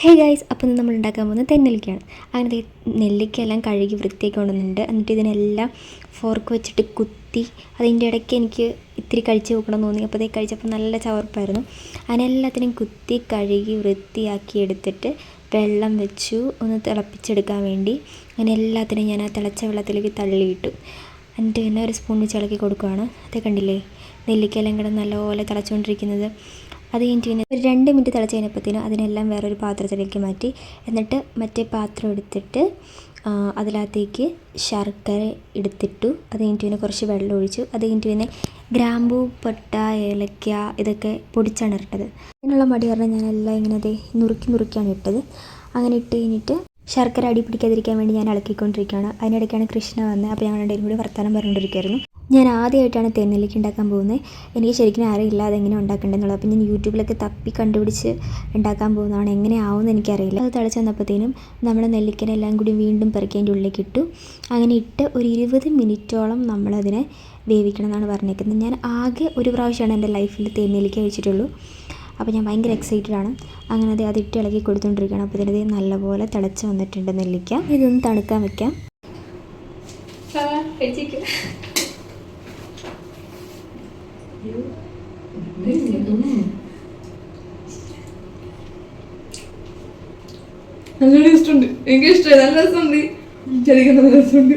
Hey guys, അപ്പം നമ്മൾ ഉണ്ടാക്കാൻ പോകുന്നത് തെന്നെല്ലിക്കയാണ്. അങ്ങനെ നെല്ലിക്കയെല്ലാം കഴുകി വൃത്തിയാക്കി കൊണ്ടുവന്നിട്ടുണ്ട്. എന്നിട്ട് ഇതിനെല്ലാം ഫോർക്ക് വെച്ചിട്ട് കുത്തി, അതിൻ്റെ ഇടയ്ക്ക് എനിക്ക് ഇത്തിരി കഴിച്ച് നോക്കണം തോന്നി. അപ്പോൾ കഴിച്ചപ്പോൾ നല്ല ചവർപ്പായിരുന്നു. അതിനെല്ലാത്തിനും കുത്തി കഴുകി വൃത്തിയാക്കി എടുത്തിട്ട് വെള്ളം വെച്ചു ഒന്ന് തിളപ്പിച്ചെടുക്കാൻ വേണ്ടി. അങ്ങനെ എല്ലാത്തിനും ഞാൻ ആ തിളച്ച വെള്ളത്തിലേക്ക് തള്ളിയിട്ടു. എന്നിട്ട് പിന്നെ ഒരു സ്പൂൺ വെച്ച് ഇളക്കി കൊടുക്കുകയാണ്. അത് കണ്ടില്ലേ, നെല്ലിക്കയെല്ലാം കൂടെ നല്ലപോലെ തിളച്ചുകൊണ്ടിരിക്കുന്നത്. അത് കഴിഞ്ഞിട്ട് പിന്നെ ഒരു 2 മിനിറ്റ് തിളച്ച് കഴിഞ്ഞപ്പോഴത്തേനും അതിനെല്ലാം വേറൊരു പാത്രത്തിലേക്ക് മാറ്റി. എന്നിട്ട് മറ്റേ പാത്രം എടുത്തിട്ട് അതിനകത്തേക്ക് ശർക്കര എടുത്തിട്ടു. അത് കഴിഞ്ഞിട്ട് പിന്നെ കുറച്ച് വെള്ളം ഒഴിച്ചു. അത് കഴിഞ്ഞിട്ട് പിന്നെ ഗ്രാമ്പൂ, പട്ട, ഏലക്ക ഇതൊക്കെ പൊടിച്ചാണ് ഇട്ടത്. അതിനുള്ള മടി കാരണം ഞാനെല്ലാം ഇങ്ങനെ നുറുക്കിയാണ് ഇട്ടത്. അങ്ങനെ ഇട്ട് കഴിഞ്ഞിട്ട് ശർക്കര അടി പിടിക്കാതിരിക്കാൻ വേണ്ടി ഞാൻ ഇളക്കിക്കൊണ്ടിരിക്കുകയാണ്. അതിനിടയ്ക്കാണ് കൃഷ്ണ വന്നത്. അപ്പോൾ ഞങ്ങൾ രണ്ടുപേരും കൂടി വർത്തമാനം പറഞ്ഞുകൊണ്ടിരിക്കുകയായിരുന്നു. ഞാൻ ആദ്യമായിട്ടാണ് തെന്നെല്ലിക്ക ഉണ്ടാക്കാൻ പോകുന്നത്. എനിക്ക് ശരിക്കും അറിയില്ല അതെങ്ങനെ ഉണ്ടാക്കേണ്ടതെന്നുള്ളത്. അപ്പോൾ ഞാൻ യൂട്യൂബിലൊക്കെ തപ്പി കണ്ടുപിടിച്ച് ഉണ്ടാക്കാൻ പോകുന്നതാണ്. എങ്ങനെ ആവുമെന്ന് എനിക്കറിയില്ല. അത് തിളച്ച് വന്നപ്പോഴത്തേനും നമ്മുടെ നെല്ലിക്കനെല്ലാം കൂടി വീണ്ടും പെറുക്കി അതിൻ്റെ ഉള്ളിലേക്ക് ഇട്ടു. അങ്ങനെ ഇട്ട് ഒരു 20 മിനിറ്റോളം നമ്മളതിനെ വേവിക്കണം എന്നാണ് പറഞ്ഞേക്കുന്നത്. ഞാൻ ആകെ ഒരു പ്രാവശ്യമാണ് എൻ്റെ ലൈഫിൽ തെന്നെല്ലിക്ക വെച്ചിട്ടുള്ളൂ. അപ്പോൾ ഞാൻ ഭയങ്കര എക്സൈറ്റഡ് ആണ്. അങ്ങനെ അതിട്ട് ഇളക്കി കൊടുത്തുകൊണ്ടിരിക്കുകയാണ്. അപ്പോൾ ഇതിനത് നല്ലപോലെ തിളച്ച് വന്നിട്ടുണ്ട് നെല്ലിക്ക. ഇതൊന്ന് തണുക്കാൻ വെക്കാം. നല്ല ടേസ്റ്റ് ഉണ്ട്. എനിക്ക് ഇഷ്ടമായി. നല്ല രസമുണ്ട്. ശരിക്കും നല്ല രസമുണ്ട്.